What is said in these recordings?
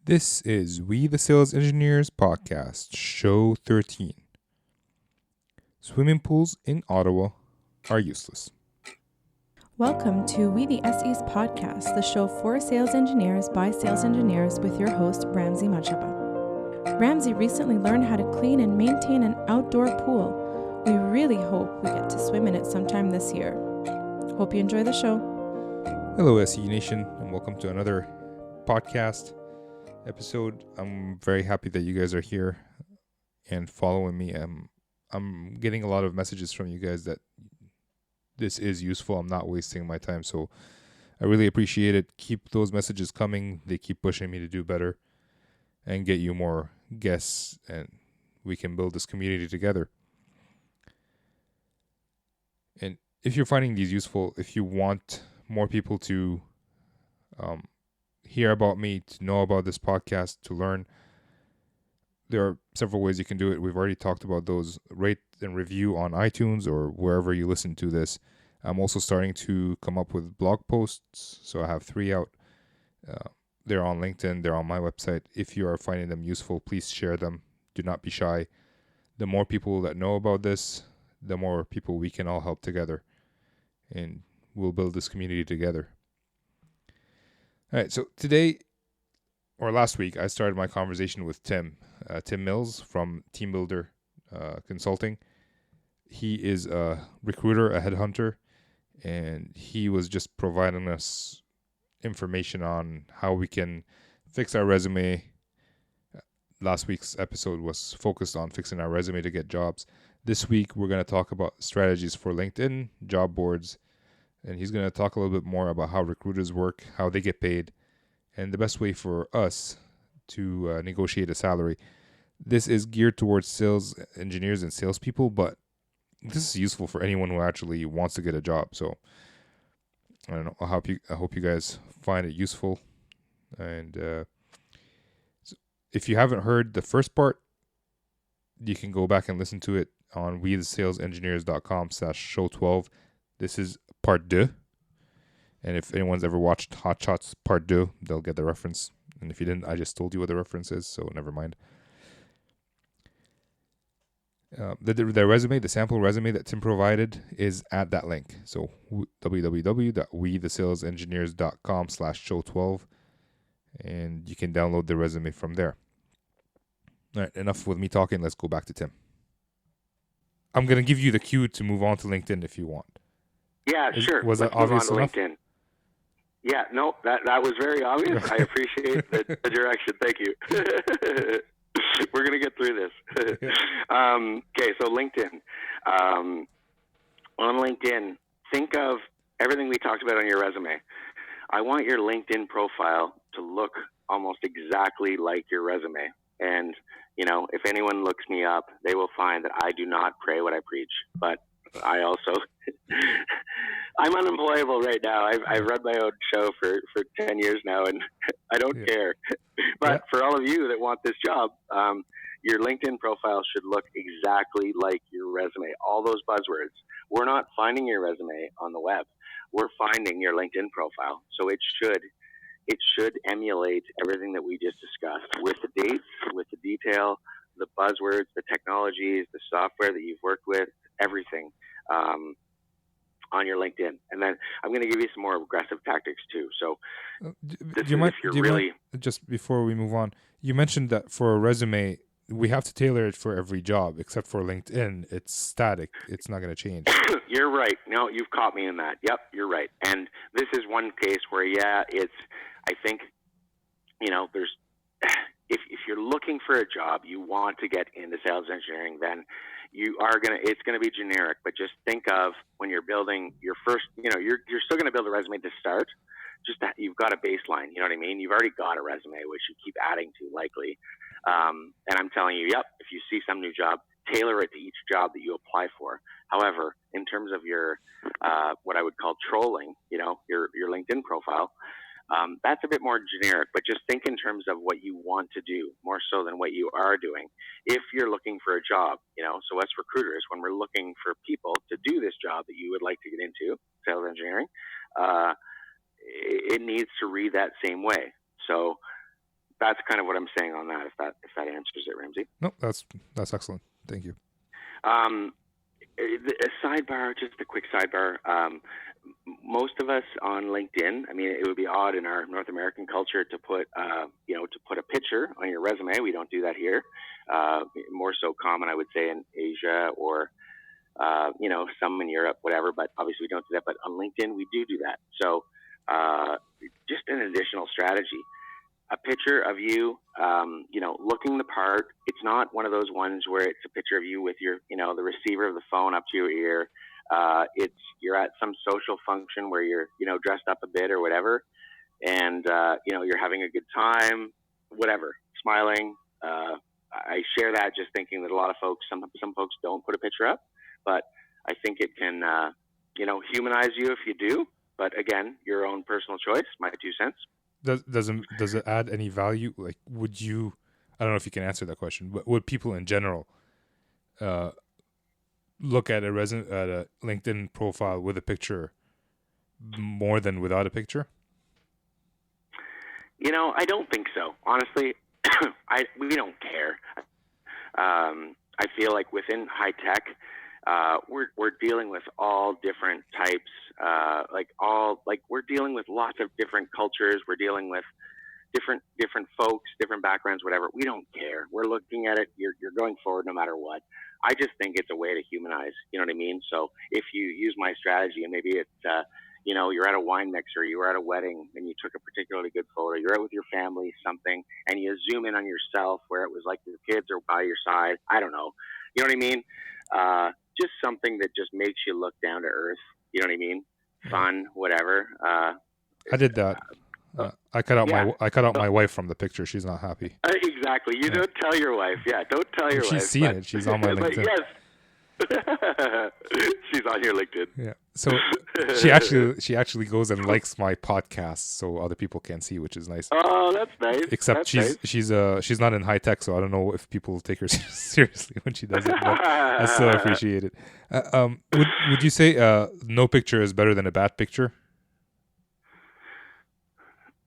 This is We the Sales Engineers podcast, show 13. Swimming pools in Ottawa are useless. Welcome to We the SE's podcast, the show for sales engineers by sales engineers with your host, Ramsey Majaba. Ramsey recently learned how to clean and maintain an outdoor pool. We really hope we get to swim in it sometime this year. Hope you enjoy the show. Hello, SE Nation, and welcome to another podcast episode. I'm very happy that you guys are here and following me. I'm getting a lot of messages from you guys that this is useful. I'm not wasting my time, so I really appreciate it. Keep those messages coming. They keep pushing me to do better and get you more guests, and we can build this community together. And if you're finding these useful, if you want more people to hear about me, to know about this podcast, to learn, there are several ways you can do it. We've already talked about those. Rate and review on iTunes or wherever you listen to this. I'm also starting to come up with blog posts, so I have 3 out. They're on LinkedIn, they're on my website. If you are finding them useful, please share them. Do not be shy. The more people that know about this, the more people we can all help together, and we'll build this community together. All right, so today, or last week, I started my conversation with Tim Mills from Team Builder Consulting. He is a recruiter, a headhunter, and he was just providing us information on how we can fix our resume. Last week's episode was focused on fixing our resume to get jobs. This week, we're going to talk about strategies for LinkedIn, job boards, and he's going to talk a little bit more about how recruiters work, how they get paid, and the best way for us to negotiate a salary. This is geared towards sales engineers and salespeople, but this is useful for anyone who actually wants to get a job. So I don't know. I hope you guys find it useful. And so if you haven't heard the first part, you can go back and listen to it on wethesalesengineers.com/show12. This is part 2. And if anyone's ever watched Hot Shots Part 2, they'll get the reference. And if you didn't, I just told you what the reference is, so never mind. The resume, the sample resume that Tim provided is at that link. So www.wethesalesengineers.com/show12, and you can download the resume from there. All right, enough with me talking. Let's go back to Tim. I'm going to give you the cue to move on to LinkedIn if you want. Yeah, sure. Was Let's that obvious move on enough? to LinkedIn. Yeah, no, that was very obvious. I appreciate the direction. Thank you. We're going to get through this. Okay, so LinkedIn. On LinkedIn, think of everything we talked about on your resume. I want your LinkedIn profile to look almost exactly like your resume. And, you know, if anyone looks me up, they will find that I do not pray what I preach. But I also, I'm unemployable right now. I've run my own show for 10 years now, and I don't care. But for all of you that want this job, your LinkedIn profile should look exactly like your resume. All those buzzwords. We're not finding your resume on the web. We're finding your LinkedIn profile. So it should emulate everything that we just discussed, with the dates, with the detail, the buzzwords, the technologies, the software that you've worked with, everything on your LinkedIn. And then I'm going to give you some more aggressive tactics too. So just before we move on, you mentioned that for a resume, we have to tailor it for every job, except for LinkedIn. It's static. It's not going to change. You're right. No, you've caught me in that. Yep, you're right. And this is one case where, I think, you know, if you're looking for a job, you want to get into sales engineering, then it's going to be generic, but just think of when you're building your first, you know, you're still going to build a resume to start, just that you've got a baseline, you know what I mean? You've already got a resume, which you keep adding to likely. And I'm telling you, if you see some new job, tailor it to each job that you apply for. However, in terms of your, what I would call trolling, you know, your LinkedIn profile, that's a bit more generic, but just think in terms of what you want to do more so than what you are doing. If you're looking for a job, you know, so us recruiters, when we're looking for people to do this job that you would like to get into, sales engineering, it needs to read that same way. So that's kind of what I'm saying on that. If that answers it, Ramsey. No, that's excellent. Thank you. A sidebar, just a quick sidebar. Most of us on LinkedIn, I mean, it would be odd in our North American culture to put, to put a picture on your resume. We don't do that here. More so common, I would say, in Asia or, some in Europe, whatever. But obviously, we don't do that. But on LinkedIn, we do that. So, just an additional strategy. A picture of you, looking the part. It's not one of those ones where it's a picture of you with your, the receiver of the phone up to your ear. You're at some social function where you're, dressed up a bit or whatever, and you're having a good time, whatever, smiling. I share that just thinking that a lot of folks, some folks don't put a picture up, but I think it can, humanize you if you do. But again, your own personal choice. My 2 cents. Does it add any value? Like, would you? I don't know if you can answer that question, but would people in general look at a LinkedIn profile with a picture more than without a picture? I don't think so. Honestly, we don't care. I feel like within high tech, we're dealing with all different types. We're dealing with lots of different cultures. We're dealing with different folks, different backgrounds, whatever. We don't care. We're looking at it. You're going forward no matter what. I just think it's a way to humanize. You know what I mean? So if you use my strategy and maybe it's, you're at a wine mixer, you were at a wedding and you took a particularly good photo, you're out with your family, something, and you zoom in on yourself where it was like your kids are by your side. I don't know. You know what I mean? Just something that just makes you look down to earth. You know what I mean? Fun, whatever. I did that. I cut out my wife from the picture. She's not happy. Exactly. You don't tell your wife. Yeah, don't tell your wife. She's seen it. She's on my LinkedIn. Yes. She's on your LinkedIn. Yeah. So she actually goes and likes my podcast so other people can see, which is nice. Oh, that's nice. Except she's not in high tech, so I don't know if people take her seriously when she does it. But I still appreciate it. Would you say no picture is better than a bad picture?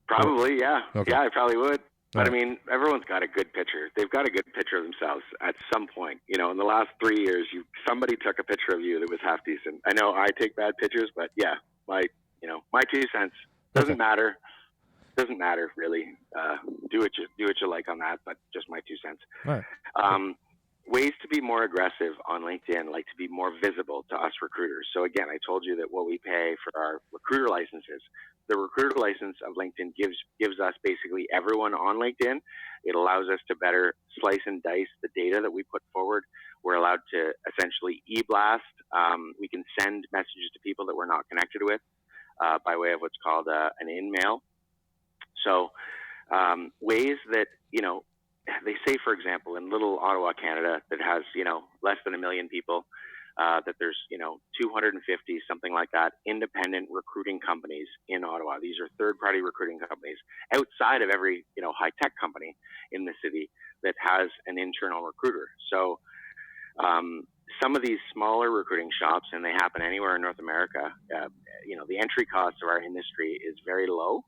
Probably, yeah. Okay. Yeah, I probably would. But Right. I mean, everyone's got a good picture. They've got a good picture of themselves at some point. In the last 3 years, somebody took a picture of you that was half decent. I know I take bad pictures, but yeah, my 2 cents doesn't matter. Doesn't matter really. Do what you like on that, but just my 2 cents. Right. Ways to be more aggressive on LinkedIn, like to be more visible to us recruiters. So again, I told you that what we pay for our recruiter licenses. The recruiter license of LinkedIn gives us basically everyone on LinkedIn. It allows us to better slice and dice the data that we put forward. We're allowed to essentially e-blast. We can send messages to people that we're not connected with by way of what's called an in-mail. So ways that, they say, for example, in little Ottawa, Canada, that has, less than 1 million people, that there's, 250, something like that, independent recruiting companies in Ottawa. These are third-party recruiting companies outside of every, high-tech company in the city that has an internal recruiter. So some of these smaller recruiting shops, and they happen anywhere in North America, the entry cost of our industry is very low.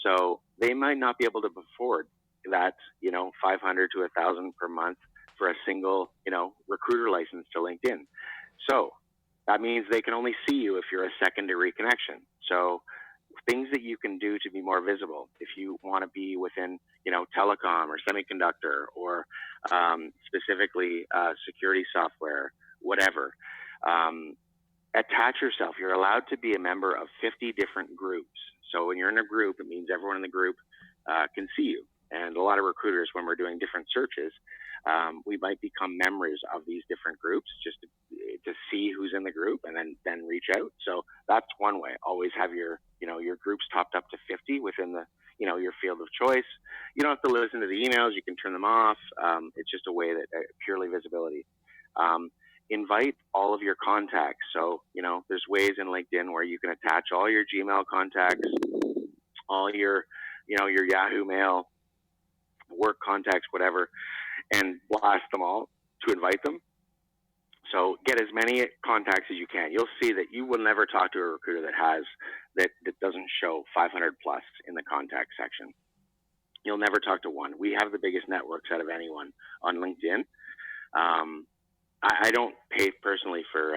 So they might not be able to afford that, $500 to $1,000 per month for a single, recruiter license to LinkedIn. So that means they can only see you if you're a secondary connection. So things that you can do to be more visible, if you want to be within, telecom or semiconductor or specifically security software, whatever, attach yourself. You're allowed to be a member of 50 different groups. So when you're in a group, it means everyone in the group can see you. And a lot of recruiters, when we're doing different searches, we might become members of these different groups just to see who's in the group and then reach out. So that's one way. Always have your groups topped up to 50 within the, your field of choice. You don't have to listen to the emails. You can turn them off. It's just a way that purely visibility. Invite all of your contacts. So, there's ways in LinkedIn where you can attach all your Gmail contacts, all your, your Yahoo Mail, work contacts, whatever, and blast them all to invite them. So get as many contacts as you can. You'll see that you will never talk to a recruiter that doesn't show 500 plus in the contact section. You'll never talk to one. We have the biggest networks out of anyone on LinkedIn. I don't pay personally for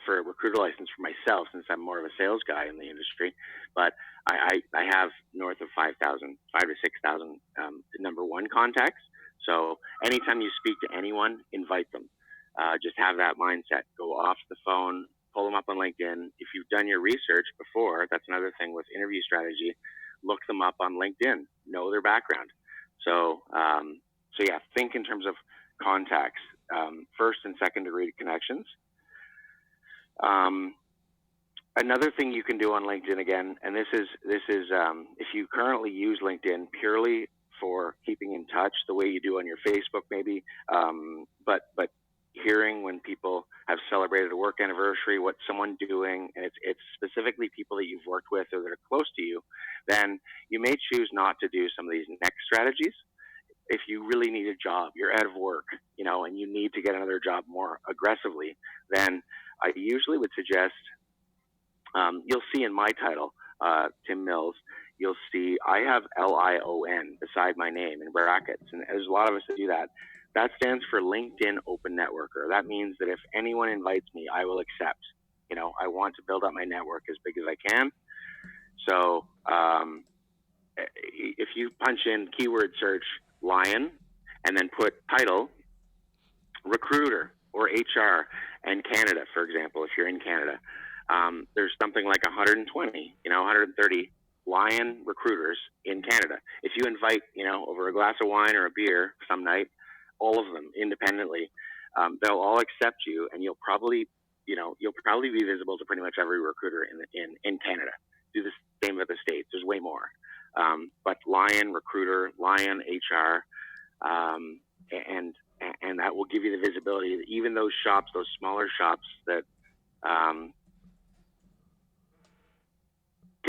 for a recruiter license for myself, since I'm more of a sales guy in the industry. But I have north of 5,000, 5 to 6,000 number one contacts. So anytime you speak to anyone, invite them. Just have that mindset. Go off the phone, pull them up on LinkedIn. If you've done your research before, that's another thing with interview strategy. Look them up on LinkedIn. Know their background. So yeah, think in terms of contacts, first and second degree connections. Another thing you can do on LinkedIn, again, and this is if you currently use LinkedIn purely for keeping in touch, the way you do on your Facebook, maybe, but hearing when people have celebrated a work anniversary, what's someone doing, and it's specifically people that you've worked with or that are close to you, then you may choose not to do some of these next strategies. If you really need a job, you're out of work, and you need to get another job more aggressively, then I usually would suggest, you'll see in my title, Tim Mills, you'll see I have LION beside my name in brackets, and there's a lot of us that do that. That stands for LinkedIn Open Networker. That means that if anyone invites me, I will accept. I want to build up my network as big as I can. So if you punch in keyword search Lion and then put title, recruiter or HR, and Canada, for example, if you're in Canada, there's something like 120, 130 Lion recruiters in Canada. If you invite, over a glass of wine or a beer some night, all of them independently, they'll all accept you, and you'll probably be visible to pretty much every recruiter in Canada. Do the same with the States. There's way more. But Lion recruiter, Lion HR, and that will give you the visibility that even those shops, those smaller shops that, can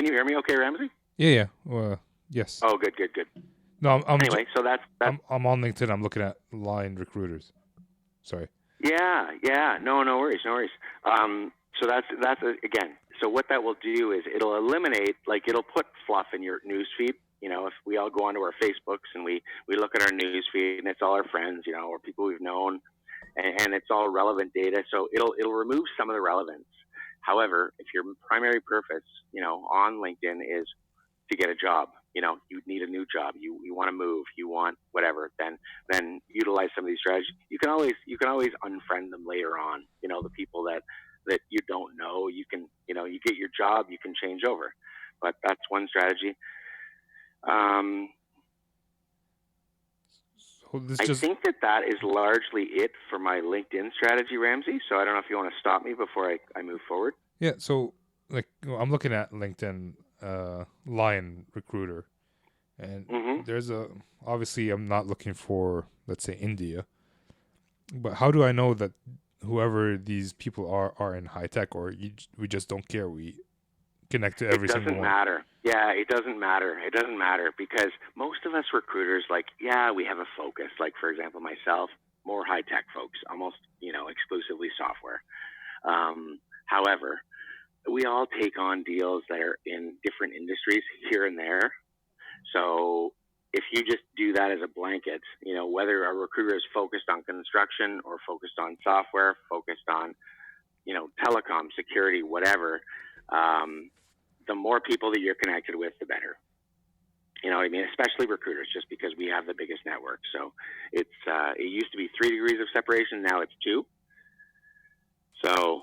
you hear me okay, Ramsey? Yeah. Yes. Oh, good. No, Anyway, so that's I'm on LinkedIn. I'm looking at Lion recruiters. Sorry. Yeah. No worries. So that's again. So what that will do is it'll eliminate, it'll put fluff in your news feed. If we all go onto our Facebooks and we look at our news feed and it's all our friends, or people we've known, and it's all relevant data. So it'll remove some of the relevance. However, if your primary purpose, on LinkedIn is to get a job, you need a new job, you want to move, you want whatever, then utilize some of these strategies. You can always unfriend them later on. The people that you don't know, you can, you get your job, you can change over. But that's one strategy. I think that is largely it for my LinkedIn strategy, Ramsey. So I don't know if you want to stop me before I move forward. Yeah. So I'm looking at LinkedIn, Lion recruiter, and there's obviously I'm not looking for, let's say, India, but how do I know that whoever these people are in high tech, or we just don't care? We connect to every single one. It doesn't matter. Yeah, it doesn't matter. It doesn't matter because most of us recruiters, we have a focus. Like, for example, myself, more high tech folks, almost, exclusively software. However, we all take on deals that are in different industries here and there. So if you just do that as a blanket, whether a recruiter is focused on construction or focused on software, focused on, telecom, security, whatever, the more people that you're connected with, the better. You know what I mean? Especially recruiters, just because we have the biggest network. So it used to be 3 degrees of separation. Now it's 2. So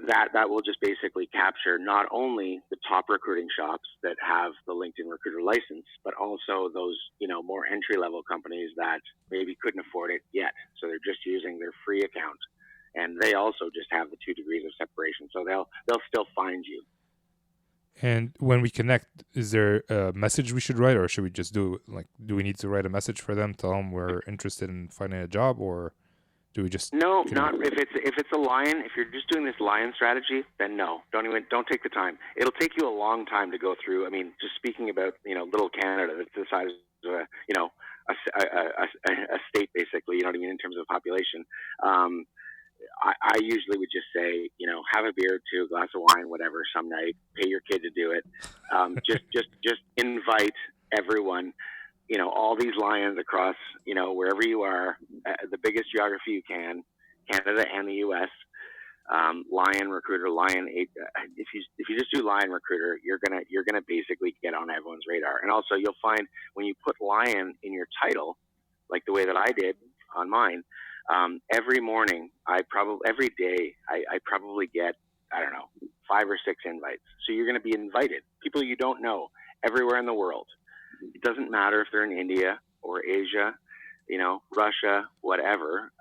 that will just basically capture not only the top recruiting shops that have the LinkedIn recruiter license, but also those, more entry level companies that maybe couldn't afford it yet. So they're just using their free account, and they also just have the 2 degrees of separation. So they'll still find you. And when we connect, is there a message we should write, or should we just do we need to write a message for them, tell them we're interested in finding a job, or do we just No, not if it's a Lion. If you're just doing this Lion strategy, then no, don't take the time. It'll take you a long time to go through. I mean, just speaking about little Canada, that's the size of a state basically. You know what I mean in terms of population. I usually would just say, have a beer, 2, a glass of wine, whatever, some night. Pay your kid to do it. Just invite everyone, all these lions across, wherever you are, the biggest geography you can, Canada and the U.S. Lion Recruiter, if you just do Lion Recruiter, you're gonna basically get on everyone's radar. And also, you'll find when you put Lion in your title, like the way that I did on mine, every morning, every day, I probably get, I don't know, 5 or 6 invites. So you're going to be invited, people you don't know, everywhere in the world. It doesn't matter if they're in India or Asia, Russia, whatever.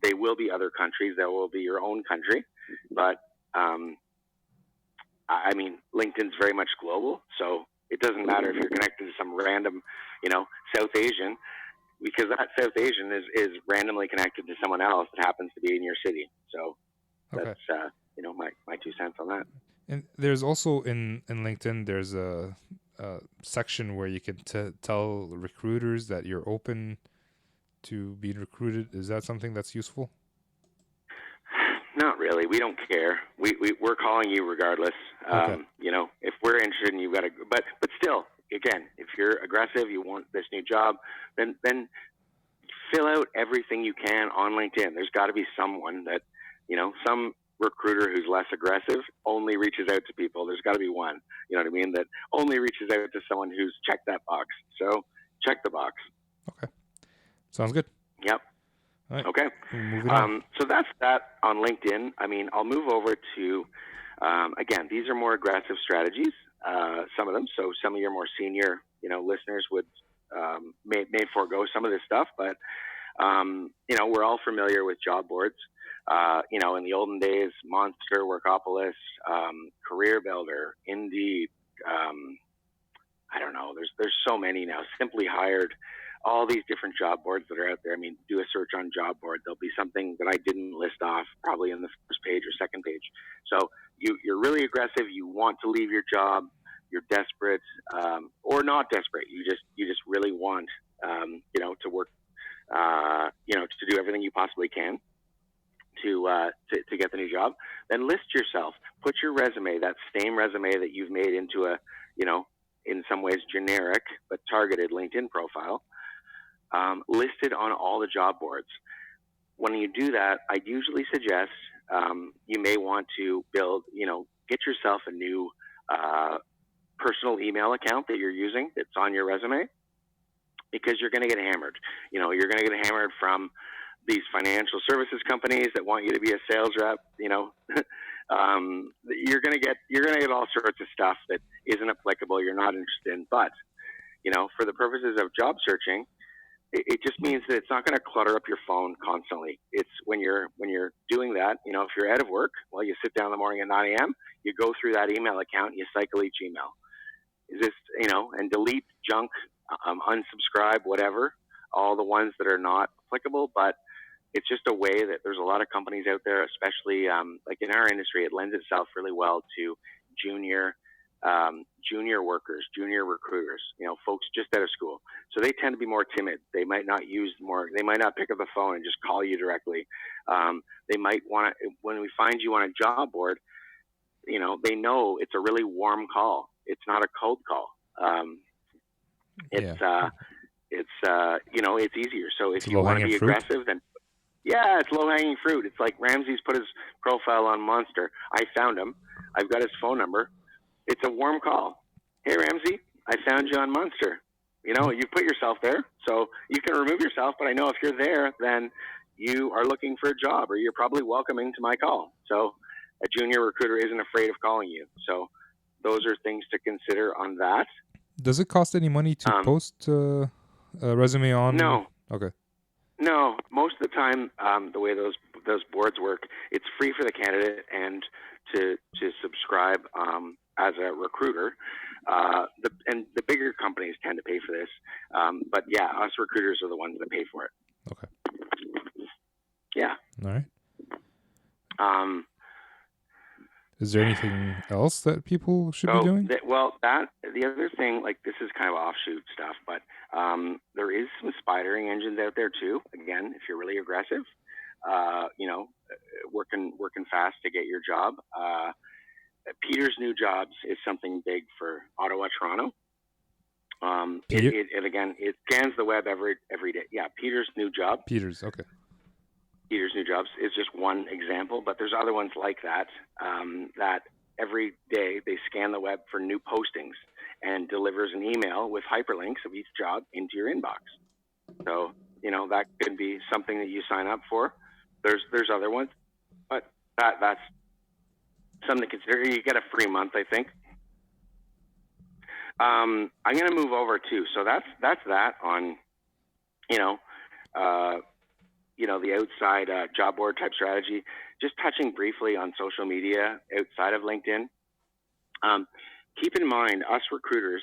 They will be other countries. There will be your own country. But, LinkedIn's very much global. So it doesn't matter if you're connected to some random, South Asian, because that South Asian is randomly connected to someone else that happens to be in your city. So that's, my 2 cents on that. And there's also in LinkedIn, there's a section where you can tell recruiters that you're open to being recruited. Is that something that's useful? Not really. We don't care. We're calling you regardless. Okay. If we're interested and you've got but still, again, if you're aggressive, you want this new job, then fill out everything you can on LinkedIn. There's got to be someone that, some recruiter who's less aggressive only reaches out to people. There's got to be one, you know what I mean, that only reaches out to someone who's checked that box. So check the box. Okay. Sounds good. Yep. All right. Okay. Moving on. So that's that on LinkedIn. I'll move over to, again, these are more aggressive strategies, some of them. So some of your more senior, listeners would may forego some of this stuff, but, we're all familiar with job boards. In the olden days, Monster, Workopolis, Career Builder, Indeed, I don't know, there's so many now, Simply Hired, all these different job boards that are out there. Do a search on job board. There'll be something that I didn't list off probably in the first page or second page. So you're really aggressive. You want to leave your job. You're desperate, or not desperate. You just really want, to work, to do everything you possibly can to get the new job. Then list yourself. Put your resume, that same resume that you've made into a, in some ways generic but targeted LinkedIn profile, listed on all the job boards. When you do that, I usually suggest you may want to get yourself a new personal email account that you're using that's on your resume, because you're going to get hammered. You're going to get hammered from these financial services companies that want you to be a sales rep. You're going to get all sorts of stuff that isn't applicable. You're not interested in, but for the purposes of job searching, it just means that it's not going to clutter up your phone constantly. It's when you're doing that, if you're out of work, you sit down in the morning at 9 a.m., you go through that email account, you cycle each email. Is this, and delete junk, unsubscribe, whatever, all the ones that are not applicable. But it's just a way that there's a lot of companies out there, especially like in our industry, it lends itself really well to junior workers, junior recruiters, folks just out of school. So they tend to be more timid. They might not pick up the phone and just call you directly. They might want to, when we find you on a job board, they know it's a really warm call. It's not a cold call. It's easier. So if you want to be aggressive, then it's low-hanging fruit. It's like Ramsey's put his profile on Monster. I found him. I've got his phone number. It's a warm call. Hey, Ramsey, I found you on Monster. You put yourself there, so you can remove yourself, but I know if you're there, then you are looking for a job, or you're probably welcoming to my call. So a junior recruiter isn't afraid of calling you. So those are things to consider on that. Does it cost any money to post a resume on? No. Okay. No, most of the time, the way those boards work, it's free for the candidate and to subscribe as a recruiter. The bigger companies tend to pay for this, but us recruiters are the ones that pay for it. Okay. Yeah. All right. Is there anything else that people should be doing? The other thing, like this is kind of offshoot stuff, but there is some spidering engines out there too. Again, if you're really aggressive, working fast to get your job. Peter's New Jobs is something big for Ottawa, Toronto. It scans the web every day. Yeah, Peter's New Job. Peter's, okay. Peter's New Jobs is just one example, but there's other ones like that, that every day they scan the web for new postings and delivers an email with hyperlinks of each job into your inbox. So, that could be something that you sign up for. There's other ones, but that's something to consider. You get a free month, I think. I'm going to move over too. So that's that on, the outside job board type strategy. Just touching briefly on social media outside of LinkedIn. Keep in mind, us recruiters,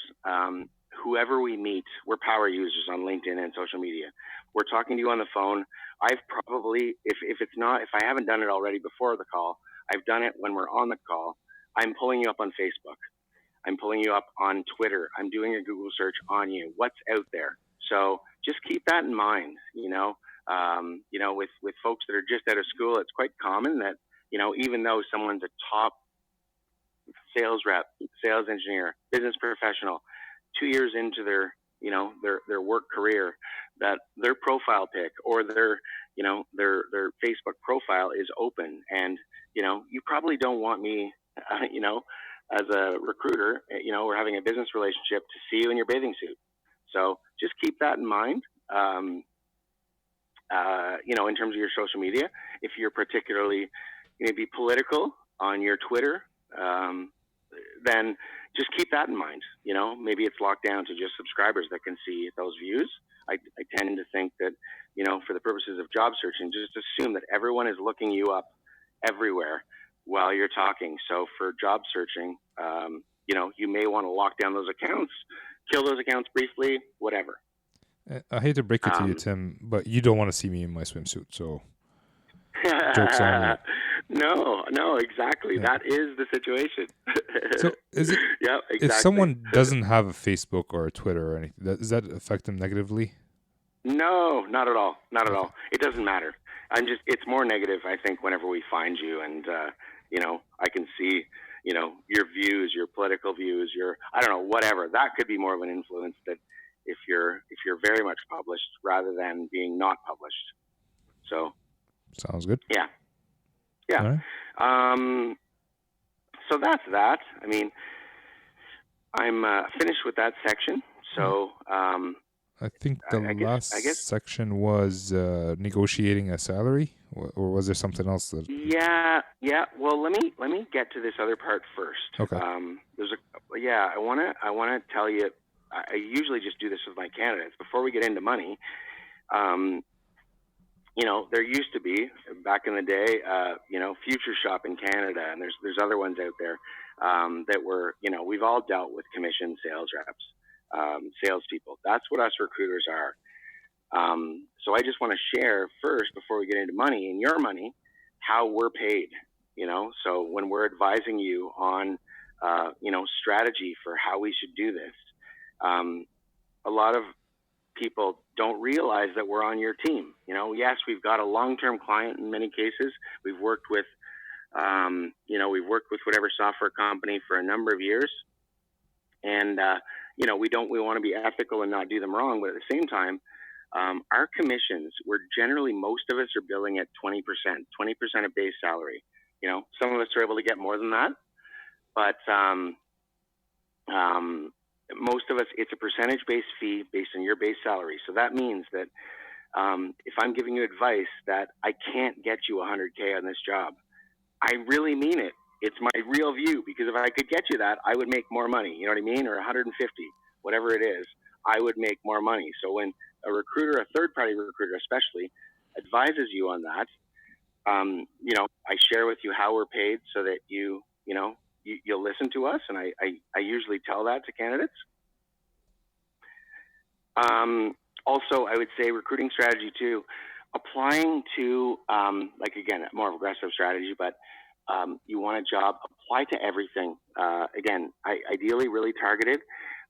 whoever we meet, we're power users on LinkedIn and social media. We're talking to you on the phone. I've probably, if I haven't done it already before the call, I've done it when we're on the call. I'm pulling you up on Facebook. I'm pulling you up on Twitter. I'm doing a Google search on you. What's out there? So just keep that in mind. With folks that are just out of school, it's quite common that, even though someone's a top sales rep, sales engineer, business professional, 2 years into their work career, that their profile pic or their Facebook profile is open. And, you probably don't want me, as a recruiter, we're having a business relationship to see you in your bathing suit. So just keep that in mind. In terms of your social media, if you're particularly maybe political on your Twitter, then just keep that in mind. Maybe it's locked down to just subscribers that can see those views. I tend to think that, for the purposes of job searching, just assume that everyone is looking you up everywhere while you're talking. So for job searching, you may want to lock down those accounts, kill those accounts briefly, whatever. I hate to break it to you, Tim, but you don't want to see me in my swimsuit, so joke's on you. No, exactly. Yeah. That is the situation. So is it? Yeah, exactly. If someone doesn't have a Facebook or a Twitter or anything, does that affect them negatively? No, not at all. Not at all. It doesn't matter. It's more negative, I think, whenever we find you and, I can see, your views, your political views, whatever. That could be more of an influence that if you're very much published rather than being not published. So. Sounds good. Yeah. All right. So that's that. I mean, I'm finished with that section. So. I think the last section was negotiating a salary, or was there something else that? Yeah. Well, let me get to this other part first. Okay. I want to tell you. I usually just do this with my candidates before we get into money. There used to be back in the day, Future Shop in Canada, and there's other ones out there that were, we've all dealt with commission sales reps, salespeople. That's what us recruiters are. So I just want to share first, before we get into money and your money, how we're paid. So when we're advising you on, strategy for how we should do this, a lot of people don't realize that we're on your team. Yes, we've got a long-term client in many cases. We've worked with, whatever software company for a number of years. And, we want to be ethical and not do them wrong. But at the same time, our commissions, most of us are billing at 20% of base salary. Some of us are able to get more than that, but, most of us, it's a percentage-based fee based on your base salary. So that means that if I'm giving you advice that I can't get you $100K on this job, I really mean it. It's my real view, because if I could get you that, I would make more money. You know what I mean? Or 150, whatever it is, I would make more money. So when a recruiter, a third-party recruiter especially, advises you on that, I share with you how we're paid so that you'll listen to us, and I usually tell that to candidates. Also, I would say recruiting strategy too, applying to, again, more of aggressive strategy, but you want a job, apply to everything. Again, ideally really targeted.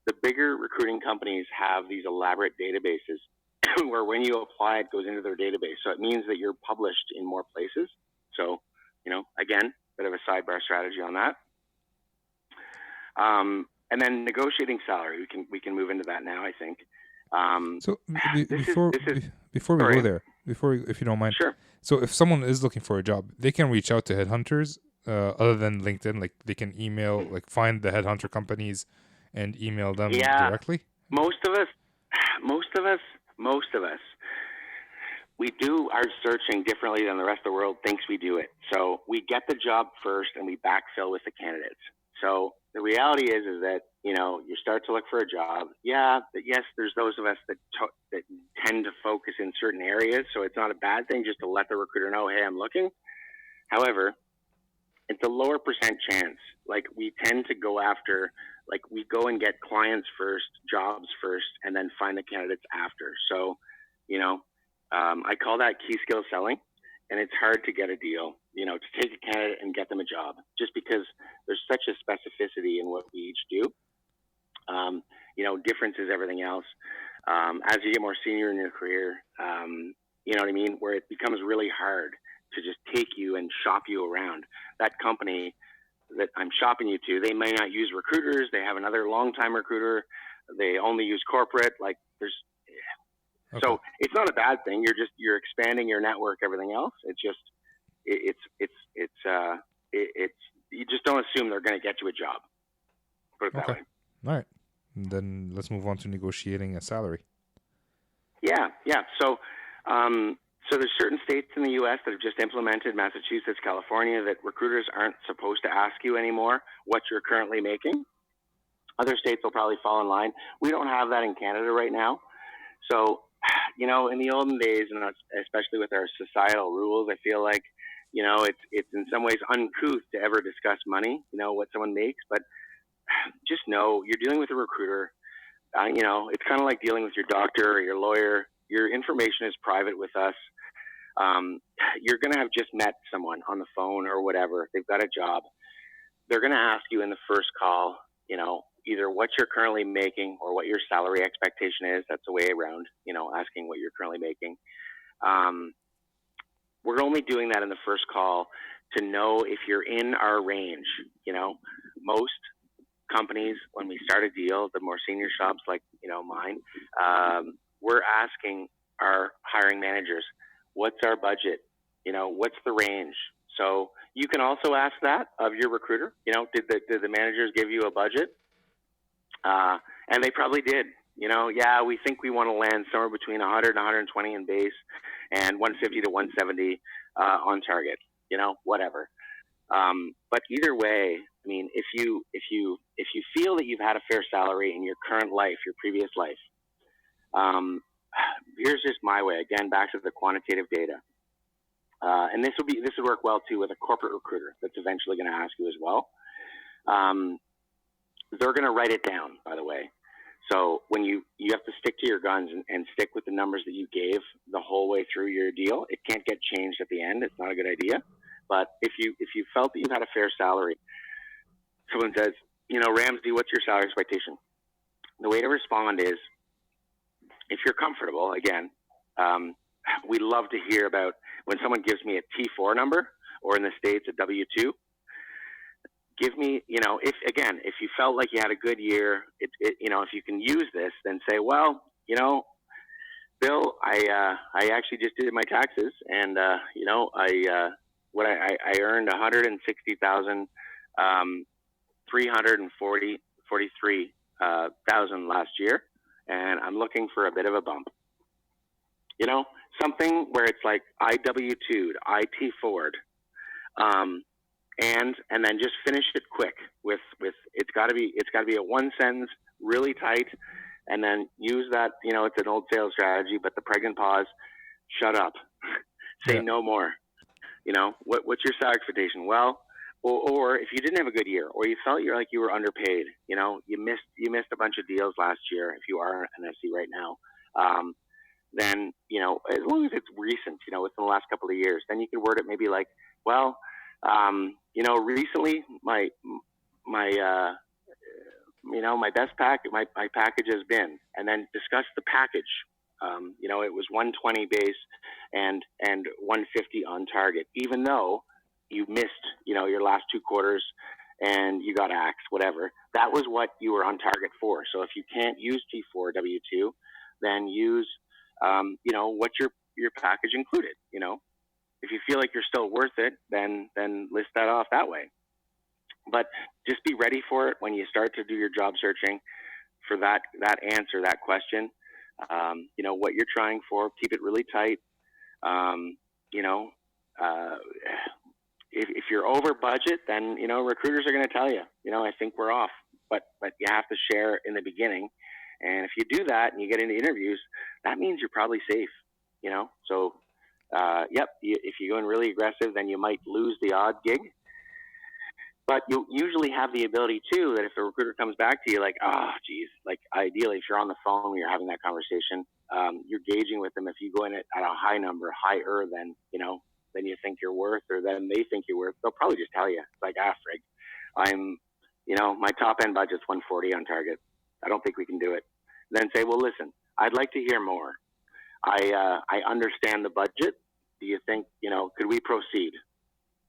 The bigger recruiting companies have these elaborate databases where when you apply, it goes into their database. So it means that you're published in more places. So, again, bit of a sidebar strategy on that. and then negotiating salary. We can move into that now, I think. So This is before we go sorry. there, if you don't mind, Sure. so if someone is looking for a job, they can reach out to headhunters other than LinkedIn. Like they can email, like find the headhunter companies and email them Yeah, directly. most of us, we do our searching differently than the rest of the world thinks we do it. So we get the job first and we backfill with the candidates. So the reality is that, you know, you start to look for a job. Yeah, yes, there's those of us that tend to focus in certain areas. So it's not a bad thing just to let the recruiter know, hey, I'm looking. However, it's a lower percent chance. Like we tend to go after, like we go and get clients first, jobs first, and then find the candidates after. So, you know, I call that key skill selling, and it's hard to get a deal, you know, to take a candidate and get them a job, just because there's such a specificity in what we each do. You know, difference is everything else. As you get more senior in your career, you know what I mean, where it becomes really hard to just take you and shop you around. That company that I'm shopping you to, they may not use recruiters. They have another long-time recruiter. They only use corporate. Like there's, Okay. so it's not a bad thing. You're expanding your network, everything else. It's just, you just don't assume they're going to get you a job. Put it that Okay. way. All right. And then let's move on to negotiating a salary. Yeah. So there's certain states in the U.S. that have just implemented, Massachusetts, California, that recruiters aren't supposed to ask you anymore what you're currently making. Other states will probably fall in line. We don't have that in Canada right now. So, you know, in the olden days, and especially with our societal rules, I feel like, you know, it's in some ways uncouth to ever discuss money, you know, what someone makes. But just know you're dealing with a recruiter. You know, it's kind of like dealing with your doctor or your lawyer. Your information is private with us. You're going to have just met someone on the phone or whatever. They've got a job. They're going to ask you in the first call, you know, either what you're currently making or what your salary expectation is. That's a way around, you know, asking what you're currently making. We're only doing that in the first call to know if you're in our range. You know, most companies, when we start a deal, the more senior shops like, you know, mine, we're asking our hiring managers, what's our budget? You know, what's the range? So you can also ask that of your recruiter. You know, did the managers give you a budget? And they probably did. You know, yeah, we think we want to land somewhere between 100 and 120 in base and 150 to 170 on target. You know, whatever. But either way, I mean, if you feel that you've had a fair salary in your current life, your previous life, here's just my way. Again, back to the quantitative data, and this would work well too with a corporate recruiter that's eventually going to ask you as well. They're going to write it down, by the way. So when you have to stick to your guns and stick with the numbers that you gave the whole way through your deal. It can't get changed at the end. It's not a good idea. But if you felt that you had a fair salary, someone says, you know, Ramsey, what's your salary expectation? The way to respond is, if you're comfortable, again, we love to hear about when someone gives me a T4 number, or in the States, a W-2. Give me, you know, if you felt like you had a good year, you know, if you can use this, then say, well, you know, Bill, I actually just did my taxes, and you know, I earned $160,343,000 last year, and I'm looking for a bit of a bump. You know, something where it's like I W-2'd, I T4'd, and then just finish it quick with it's got to be a one sentence, really tight, and then use that. You know, it's an old sales strategy, but the pregnant pause. Shut up. Say no more. You know, what's your salary expectation? Well, or if you didn't have a good year, or you felt you were underpaid, you know, you missed a bunch of deals last year. If you are an SC right now, then, you know, as long as it's recent, you know, within the last couple of years, then you can word it maybe like, well, you know, recently my you know, my best package, my package has been, and then discuss the package. You know, it was 120 base and 150 on target, even though you missed, you know, your last two quarters and you got axed, whatever. That was what you were on target for. So if you can't use T4 W2, then use, what your package included. If you feel like you're still worth it, then list that off that way. But just be ready for it when you start to do your job searching for that answer, that question. What you're trying for, keep it really tight. If you're over budget, then, recruiters are going to tell you, I think we're off, but you have to share in the beginning. And if you do that and you get into interviews, that means you're probably safe, So, if you go in really aggressive, then you might lose the odd gig. But you usually have the ability, too, that if the recruiter comes back to you like, ideally, if you're on the phone when you're having that conversation, you're gauging with them. If you go in at a high number, higher than you think you're worth, or then they think you're worth, they'll probably just tell you, like, frig, I'm, my top end budget's 140 on target. I don't think we can do it. And then say, well, listen, I'd like to hear more. I understand the budget. Do you think, could we proceed?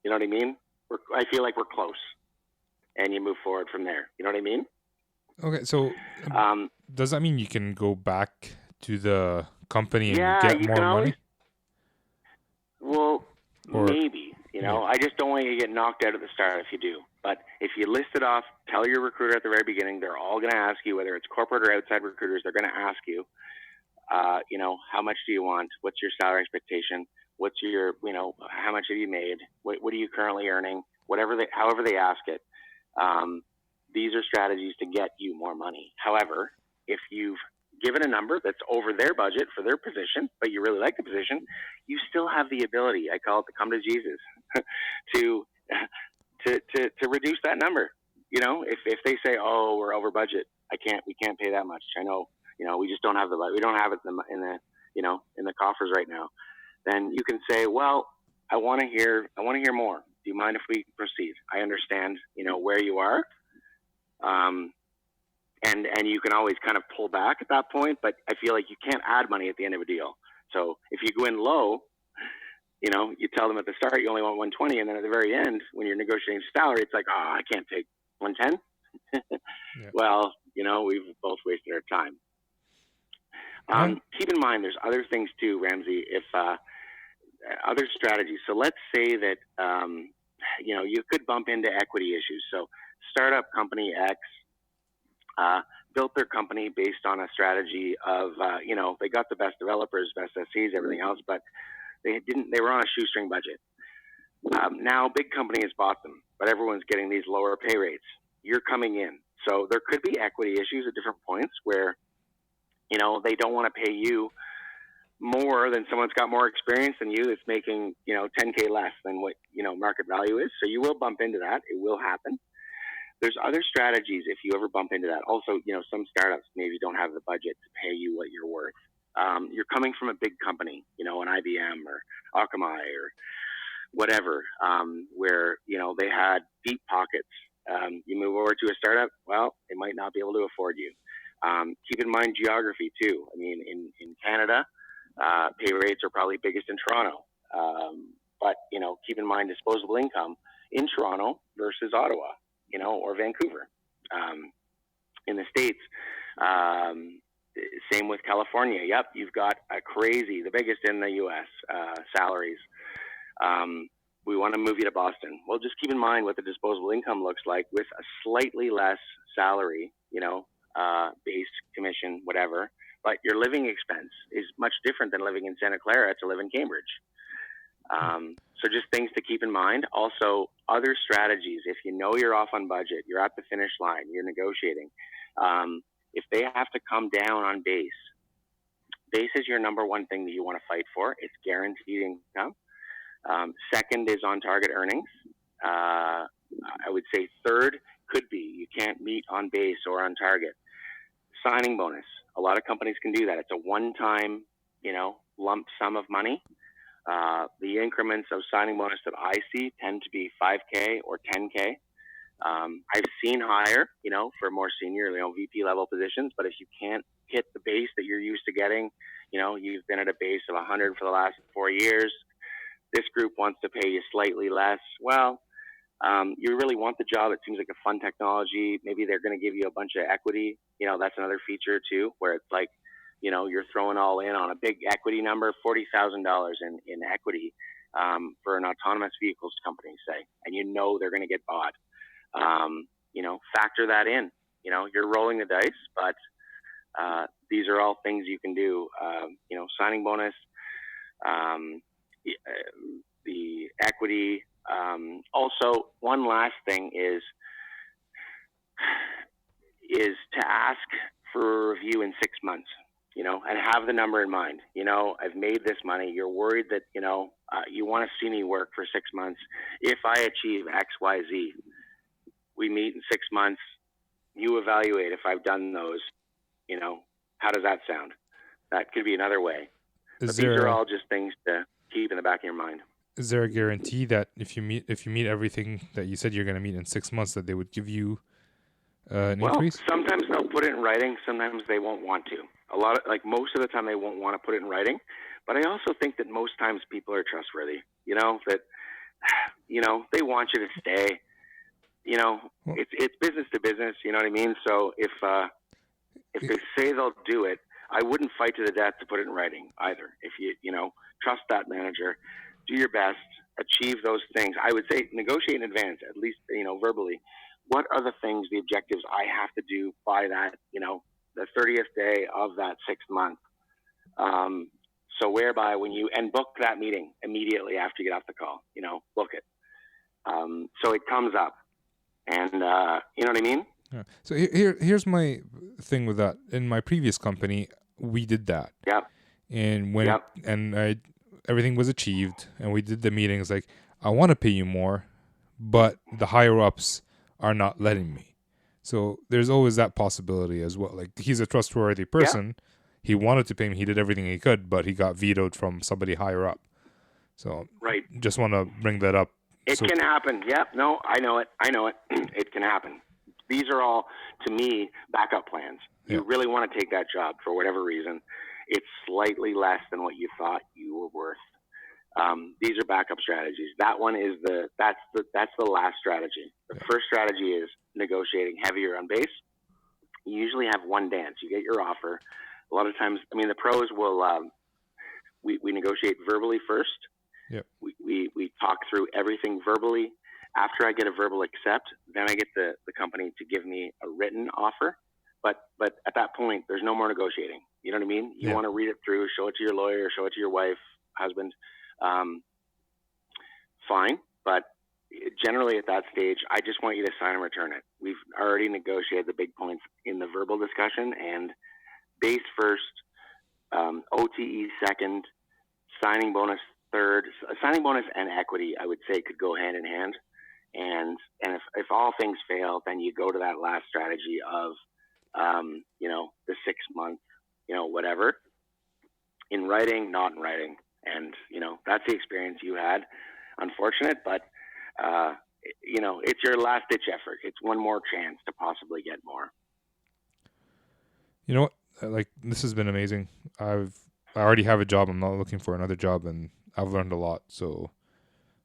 You know what I mean? I feel like we're close, and you move forward from there. You know what I mean? Okay, so does that mean you can go back to the company and get more money? Well, maybe. I just don't want you to get knocked out at the start if you do. But if you list it off, tell your recruiter at the very beginning, they're all going to ask you, whether it's corporate or outside recruiters, they're going to ask you, how much do you want? What's your salary expectation? What's your, how much have you made? What are you currently earning? However they ask it. These are strategies to get you more money. However, if you've given a number that's over their budget for their position, but you really like the position, you still have the ability, I call it the come to Jesus, to reduce that number. If they say, oh, we're over budget, we can't pay that much. I know, we just don't have we don't have it in the coffers right now. Then you can say, well, I want to hear more. Do you mind if we proceed? I understand, where you are. And you can always kind of pull back at that point, but I feel like you can't add money at the end of a deal. So if you go in low, you tell them at the start you only want 120, and then at the very end, when you're negotiating salary, it's like, oh, I can't take 110. Yeah. Well, we've both wasted our time. Keep in mind, there's other things too, Ramsey, if other strategies. So let's say that, you could bump into equity issues. So startup company X built their company based on a strategy of, they got the best developers, best SCs, everything else, but they were on a shoestring budget. Now big company has bought them, but everyone's getting these lower pay rates. You're coming in. So there could be equity issues at different points where, they don't want to pay you more than someone's got more experience than you that's making, 10K less than what, market value is. So you will bump into that. It will happen. There's other strategies if you ever bump into that. Also, some startups maybe don't have the budget to pay you what you're worth. You're coming from a big company, an IBM or Akamai or whatever, where, they had deep pockets. You move over to a startup, well, they might not be able to afford you. Keep in mind geography too. I mean, in Canada, pay rates are probably biggest in Toronto. But, keep in mind disposable income in Toronto versus Ottawa, or Vancouver. In the States, same with California. Yep, you've got the biggest in the U.S. Salaries. We want to move you to Boston. Well, just keep in mind what the disposable income looks like with a slightly less salary, base, commission, whatever. But your living expense is much different than living in Santa Clara to live in Cambridge. So just things to keep in mind. Also, other strategies. If you're off on budget, you're at the finish line, you're negotiating. If they have to come down on base is your number one thing that you want to fight for. It's guaranteed income. Second is on target earnings. I would say third could be you can't meet on base or on target. Signing bonus. A lot of companies can do that. It's a one-time, lump sum of money. The increments of signing bonus that I see tend to be 5K or 10K. I've seen higher, for more senior, VP level positions. But if you can't hit the base that you're used to getting, you've been at a base of 100 for the last 4 years. This group wants to pay you slightly less. Well, You really want the job. It seems like a fun technology. Maybe they're going to give you a bunch of equity. That's another feature too, where it's like, you're throwing all in on a big equity number, $40,000 in equity for an autonomous vehicles company, say, and they're going to get bought. Factor that in. You're rolling the dice, but these are all things you can do. Signing bonus, the equity. Also, one last thing is to ask for a review in 6 months, and have the number in mind. I've made this money. You're worried that, you want to see me work for 6 months. If I achieve X, Y, Z, we meet in 6 months. You evaluate if I've done those. How does that sound? That could be another way. These are all just things to keep in the back of your mind. Is there a guarantee that if you meet everything that you said you're going to meet in 6 months, that they would give you an increase? Sometimes they'll put it in writing. Sometimes they won't want to. Most of the time they won't want to put it in writing. But I also think that most times people are trustworthy. That they want you to stay. It's business to business. You know what I mean? So if they say they'll do it, I wouldn't fight to the death to put it in writing either. If you trust that manager, do your best, achieve those things. I would say negotiate in advance, at least verbally. What are the things, the objectives I have to do by that the 30th day of that 6th month? So whereby and book that meeting immediately after you get off the call. Book it. So it comes up, and you know what I mean. Yeah. So here's my thing with that. In my previous company, we did that. Yep. And everything was achieved, and we did the meetings. Like, I want to pay you more, but the higher ups are not letting me. So there's always that possibility as well. Like, he's a trustworthy person. Yeah. He wanted to pay me. He did everything he could, but he got vetoed from somebody higher up. So right. Just want to bring that up. It can happen. Yep. No, I know it. It can happen. These are all, to me, backup plans. You really want to take that job for whatever reason. It's slightly less than what you thought you were worth. These are backup strategies. That one is that's the last strategy. The first strategy is negotiating heavier on base. You usually have one dance. You get your offer. A lot of times, the pros will, we negotiate verbally first. Yep. We talk through everything verbally. After I get a verbal accept, then I get the company to give me a written offer. But at that point, there's no more negotiating. You know what I mean? You want to read it through, show it to your lawyer, show it to your wife, husband. Fine. But generally at that stage, I just want you to sign and return it. We've already negotiated the big points in the verbal discussion, and base first, OTE second, signing bonus third. Signing bonus and equity, I would say, could go hand in hand. And if all things fail, then you go to that last strategy of, the 6 month, whatever, in writing, not in writing. And, that's the experience you had. Unfortunate, but, it's your last ditch effort. It's one more chance to possibly get more. You know what? Like, this has been amazing. I already have a job. I'm not looking for another job, and I've learned a lot. So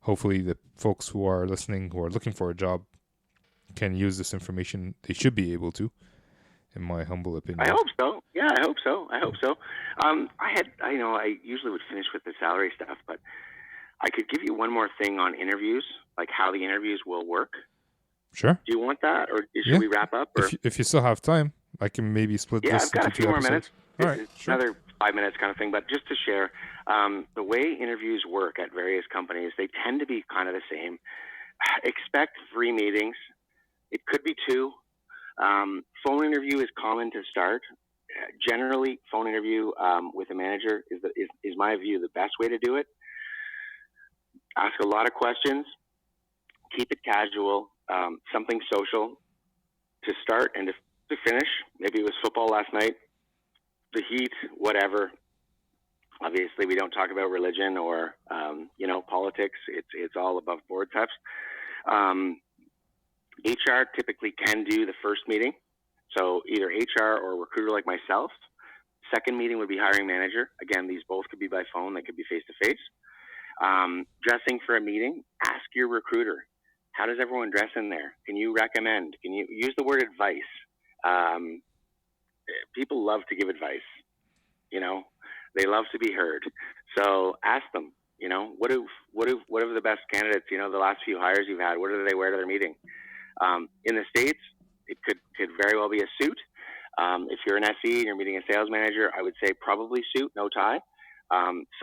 hopefully the folks who are listening, who are looking for a job, can use this information. They should be able to, in my humble opinion. I hope so. Yeah, I hope so. I usually would finish with the salary stuff, but I could give you one more thing on interviews, like how the interviews will work. Sure. Do you want that, or should we wrap up? Or? If you still have time, I can maybe split this I've got into a few more minutes. All right, sure. Another 5 minutes kind of thing, but just to share, the way interviews work at various companies, they tend to be kind of the same. Expect 3 meetings. It could be 2. Phone interview is common to start. Generally, phone interview with a manager is my view the best way to do it. Ask a lot of questions. Keep it casual. Something social to start and to finish. Maybe it was football last night, the Heat, whatever. Obviously, we don't talk about religion or politics. It's all above board types. HR typically can do the first meeting. So either HR or a recruiter like myself. Second meeting would be hiring manager. Again, these both could be by phone. They could be face-to-face. Dressing for a meeting, ask your recruiter, How does everyone dress in there? Can you recommend? Can you use the word advice? People love to give advice. They love to be heard. So ask them. What have the best candidates? The last few hires you've had. What do they wear to their meeting? In the States, it could very well be a suit. If you're an SE and you're meeting a sales manager, I would say probably suit, no tie.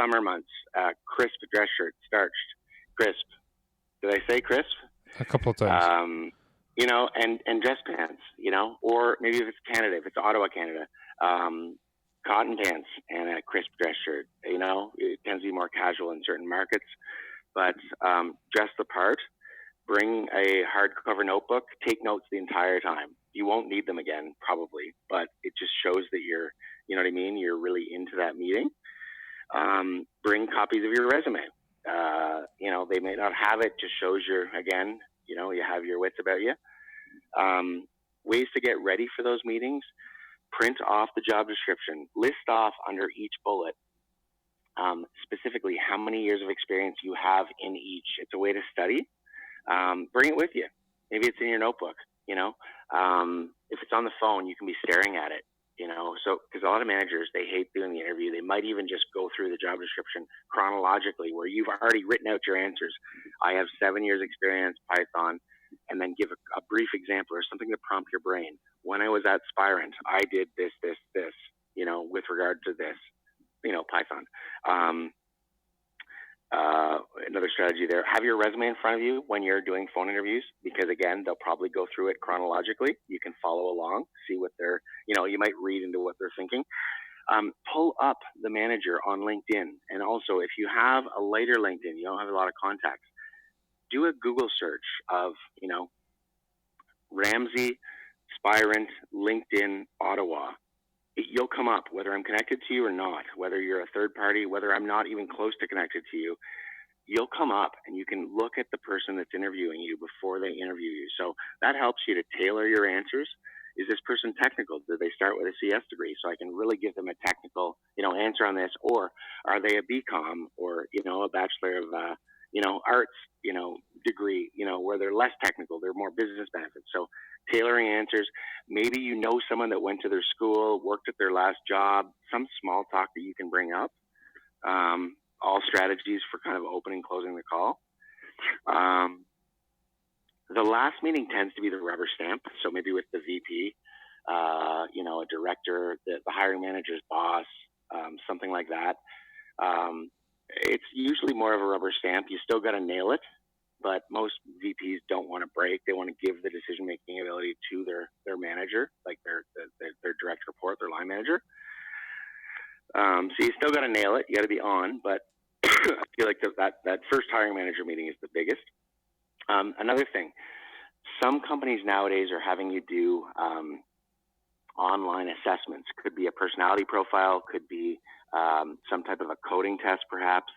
Summer months, crisp dress shirt, starched, crisp. Did I say crisp? A couple of times. And dress pants, or maybe if it's Canada, if it's Ottawa, Canada, cotton pants and a crisp dress shirt. It tends to be more casual in certain markets, but dress the part. Bring a hardcover notebook. Take notes the entire time. You won't need them again, probably, but it just shows that you're, you're really into that meeting. Bring copies of your resume. They may not have it, just shows you have your wits about you. Ways to get ready for those meetings. Print off the job description. List off under each bullet specifically how many years of experience you have in each. It's a way to study. Bring it with you. Maybe it's in your notebook. If it's on the phone, you can be staring at it. So because a lot of managers, they hate doing the interview. They might even just go through the job description chronologically, where you've already written out your answers. I have 7 years experience, Python, and then give a brief example or something to prompt your brain. When I was at Spirent, I did this, with regard to this, Python. Another strategy there, have your resume in front of you when you're doing phone interviews, because again, they'll probably go through it chronologically. You can follow along, see what they're, you might read into what they're thinking. Pull up the manager on LinkedIn. And also, if you have a lighter LinkedIn, you don't have a lot of contacts, do a Google search of, Ramsey, Spirent, LinkedIn, Ottawa. You'll come up, whether I'm connected to you or not, whether you're a third party, whether I'm not even close to connected to you, you'll come up and you can look at the person that's interviewing you before they interview you. So that helps you to tailor your answers. Is this person technical? Did they start with a CS degree? So I can really give them a technical, answer on this. Or are they a BCom or, a Bachelor of, Arts, degree, where they're less technical, they're more business benefits. So tailoring answers. Maybe someone that went to their school, worked at their last job, some small talk that you can bring up. All strategies for kind of opening, closing the call. The last meeting tends to be the rubber stamp. So maybe with the VP, a director, the hiring manager's boss, something like that. It's usually more of a rubber stamp. You still got to nail it, but most VPs don't want to break. They want to give the decision-making ability to their manager, like their direct report, their line manager. So you still got to nail it. You got to be on, but I feel like that first hiring manager meeting is the biggest. Another thing, some companies nowadays are having you do online assessments. Could be a personality profile, could be some type of a coding test, perhaps.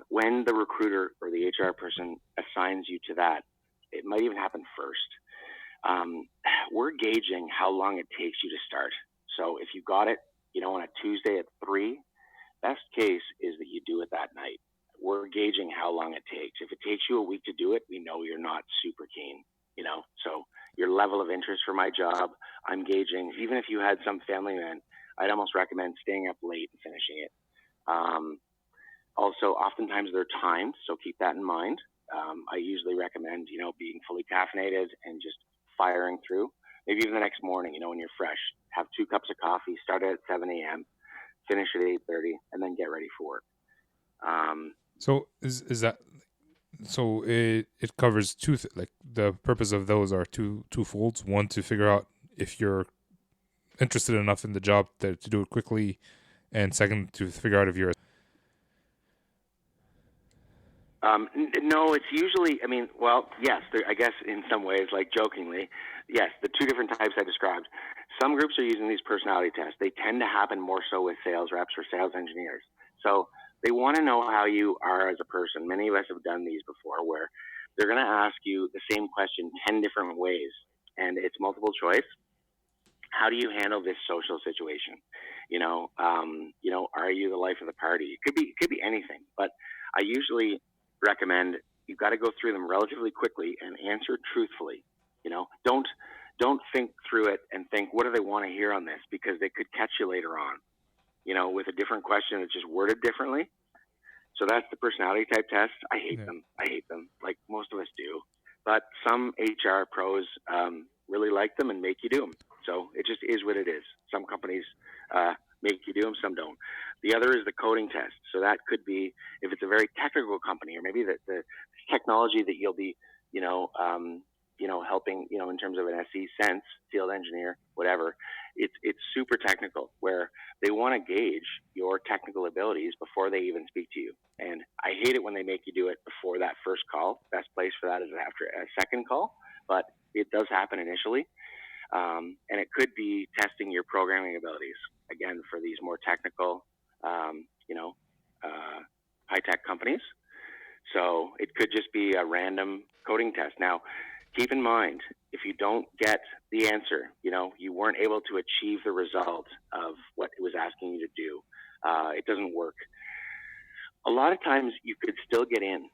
When the recruiter or the HR person assigns you to that, it might even happen first. We're gauging how long it takes you to start. So if you got it, on a Tuesday at 3, best case is that you do it that night. We're gauging how long it takes. If it takes you a week to do it, we know you're not super keen, So your level of interest for my job, I'm gauging. Even if you had some family event, I'd almost recommend staying up late and finishing it. Also, oftentimes they're timed, so keep that in mind. I usually recommend, being fully caffeinated and just firing through. Maybe even the next morning, when you're fresh, have 2 cups of coffee, start at 7 a.m., finish at 8:30, and then get ready for work. So is that so? It covers two. Like the purpose of those are two folds. One, to figure out if you're interested enough in the job to do it quickly, and second, to figure out if you're. No, it's usually. Yes. I guess in some ways, like jokingly, yes. The 2 different types I described. Some groups are using these personality tests. They tend to happen more so with sales reps or sales engineers. So they want to know how you are as a person. Many of us have done these before, where they're going to ask you the same question 10 different ways, and it's multiple choice. How do you handle this social situation? Are you the life of the party? It could be anything, but I usually recommend you've got to go through them relatively quickly and answer truthfully. Don't think through it and think, what do they want to hear on this? Because they could catch you later on, with a different question that's just worded differently. So that's the personality type test. I hate them. Like most of us do. But some HR pros really like them and make you do them. So it just is what it is. Some companies make you do them, some don't. The other is the coding test. So that could be, if it's a very technical company, or maybe the technology that you'll be, helping, in terms of an SE sense, field engineer, whatever. It's super technical, where they want to gauge your technical abilities before they even speak to you. And I hate it when they make you do it before that first call. Best place for that is after a second call, but it does happen initially. And it could be testing your programming abilities, again, for these more technical, high-tech companies. So it could just be a random coding test. Now, keep in mind, if you don't get the answer, you weren't able to achieve the result of what it was asking you to do, it doesn't work. A lot of times you could still get in.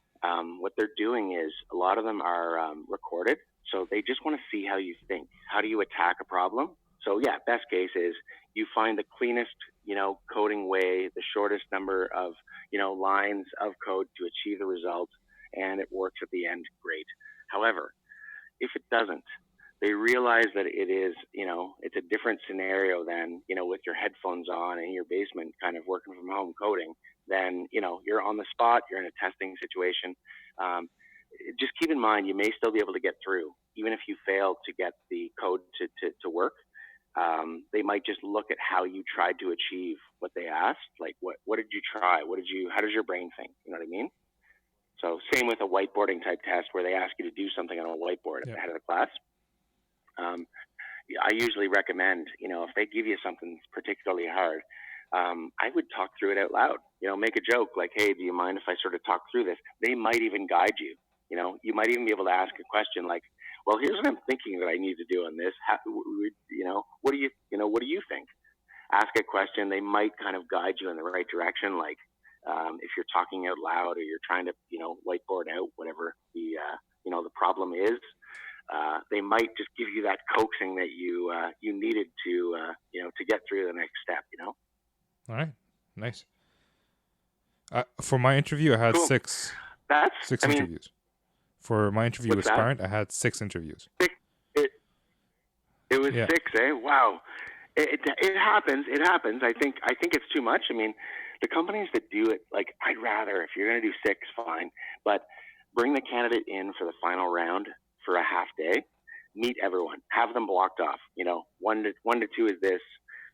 What they're doing is, a lot of them are recorded, so they just want to see how you think. How do you attack a problem? So yeah, best case is you find the cleanest, coding way, the shortest number of, lines of code to achieve the result, and it works at the end, great. However, if it doesn't, they realize that it is, it's a different scenario than, with your headphones on in your basement kind of working from home coding, then, you're on the spot, you're in a testing situation. Just keep in mind, you may still be able to get through, even if you fail to get the code to work. They might just look at how you tried to achieve what they asked. Like, what did you try? How does your brain think? You know what I mean? So same with a whiteboarding type test, where they ask you to do something on a whiteboard ahead of the class. I usually recommend, if they give you something particularly hard, I would talk through it out loud. Make a joke like, hey, do you mind if I sort of talk through this? They might even guide you. You might even be able to ask a question like, well, here's what I'm thinking that I need to do on this. What do you think? Ask a question. They might kind of guide you in the right direction. Like, if you're talking out loud, or you're trying to, whiteboard out whatever the problem is, they might just give you that coaxing that you needed to get through the next step. All right, nice. For my interview, I had cool. six interviews. For my interview with Sparent, I had 6 interviews. It was 6, eh? Wow. It happens. It happens. I think it's too much. I mean, the companies that do it, like, I'd rather, if you're going to do 6, fine, but bring the candidate in for the final round for a half day, meet everyone, have them blocked off. 1 to 2 is this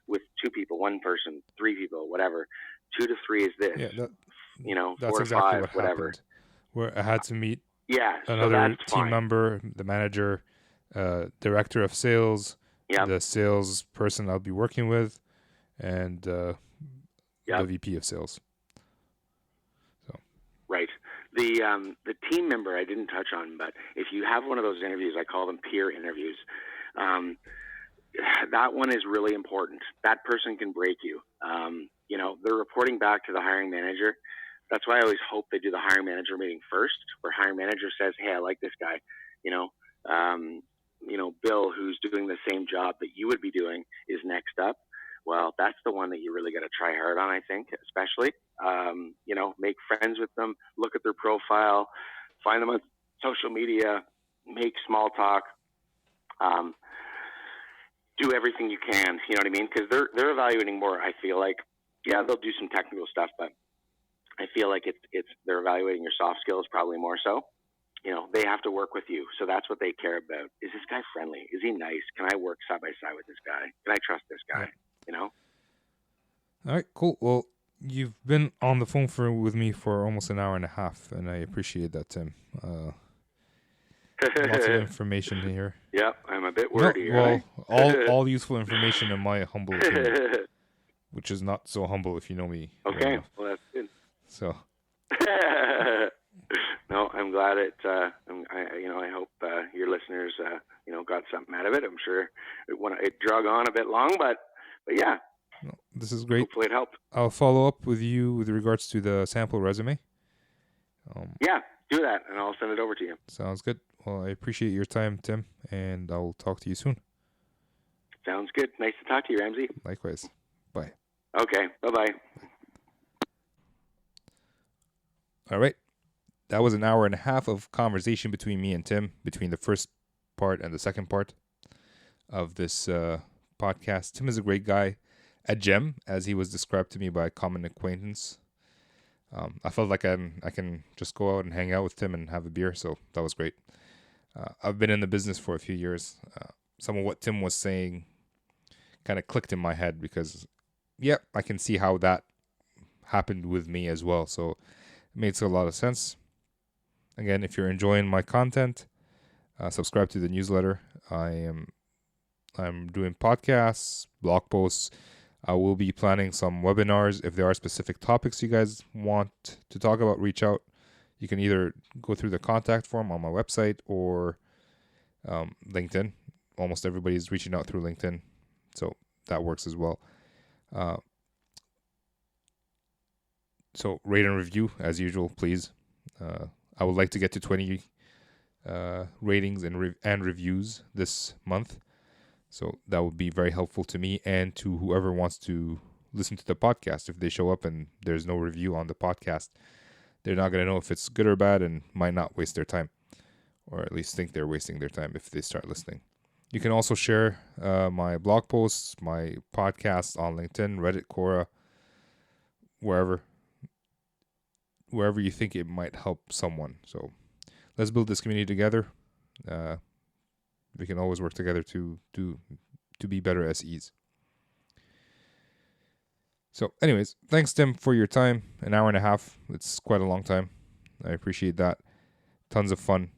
with 2 people, 1 person, 3 people, whatever. 2 to 3 is this. Yeah, 4 or 5, whatever. Happened. Where I had to meet so another team fine. member, the manager, director of sales, the sales person I'll be working with, and the VP of sales. So right. The team member I didn't touch on, but if you have one of those interviews, I call them peer interviews. That one is really important. That person can break you. They're reporting back to the hiring manager. That's why I always hope they do the hiring manager meeting first, where hiring manager says, hey, I like this guy. Bill, who's doing the same job that you would be doing, is next up. Well, that's the one that you really got to try hard on, I think, especially. Make friends with them, look at their profile, find them on social media, make small talk, do everything you can, you know what I mean? Because they're evaluating more, I feel like. Yeah, they'll do some technical stuff, but I feel like they're evaluating your soft skills probably more so. They have to work with you. So that's what they care about. Is this guy friendly? Is he nice? Can I work side by side with this guy? Can I trust this guy? All right, cool. Well, you've been on the phone with me for almost an hour and a half, and I appreciate that, Tim. Lots of information here. Yeah, I'm a bit wordy. Well, all useful information in my humble opinion, which is not so humble if you know me. Okay, well, that's good. So. No, I'm glad it. I hope your listeners, got something out of it. I'm sure it drug on a bit long, but yeah. No, this is great. Hopefully it helped. I'll follow up with you with regards to the sample resume. do that, and I'll send it over to you. Sounds good. Well, I appreciate your time, Tim, and I'll talk to you soon. Sounds good. Nice to talk to you, Ramsey. Likewise. Bye. Okay. Bye-bye. All right. That was an hour and a half of conversation between me and Tim, between the first part and the second part of this podcast. Tim is a great guy, a gem, as he was described to me by a common acquaintance. I felt like I can just go out and hang out with Tim and have a beer, so that was great. I've been in the business for a few years. Some of what Tim was saying kind of clicked in my head because, I can see how that happened with me as well. So it makes a lot of sense. Again, if you're enjoying my content, subscribe to the newsletter. I'm doing podcasts, blog posts. I will be planning some webinars. If there are specific topics you guys want to talk about, reach out. You can either go through the contact form on my website or LinkedIn. Almost everybody's reaching out through LinkedIn, so that works as well. So rate and review as usual, please. I would like to get to 20 ratings and reviews this month. So that would be very helpful to me and to whoever wants to listen to the podcast. If they show up and there's no review on the podcast, they're not going to know if it's good or bad and might not waste their time, or at least think they're wasting their time if they start listening. You can also share my blog posts, my podcasts on LinkedIn, Reddit, Quora, wherever you think it might help someone. So let's build this community together. We can always work together to be better SEs. So anyways, thanks, Tim, for your time. An hour and a half. It's quite a long time. I appreciate that. Tons of fun.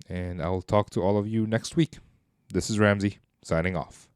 And I will talk to all of you next week. This is Ramsey, signing off.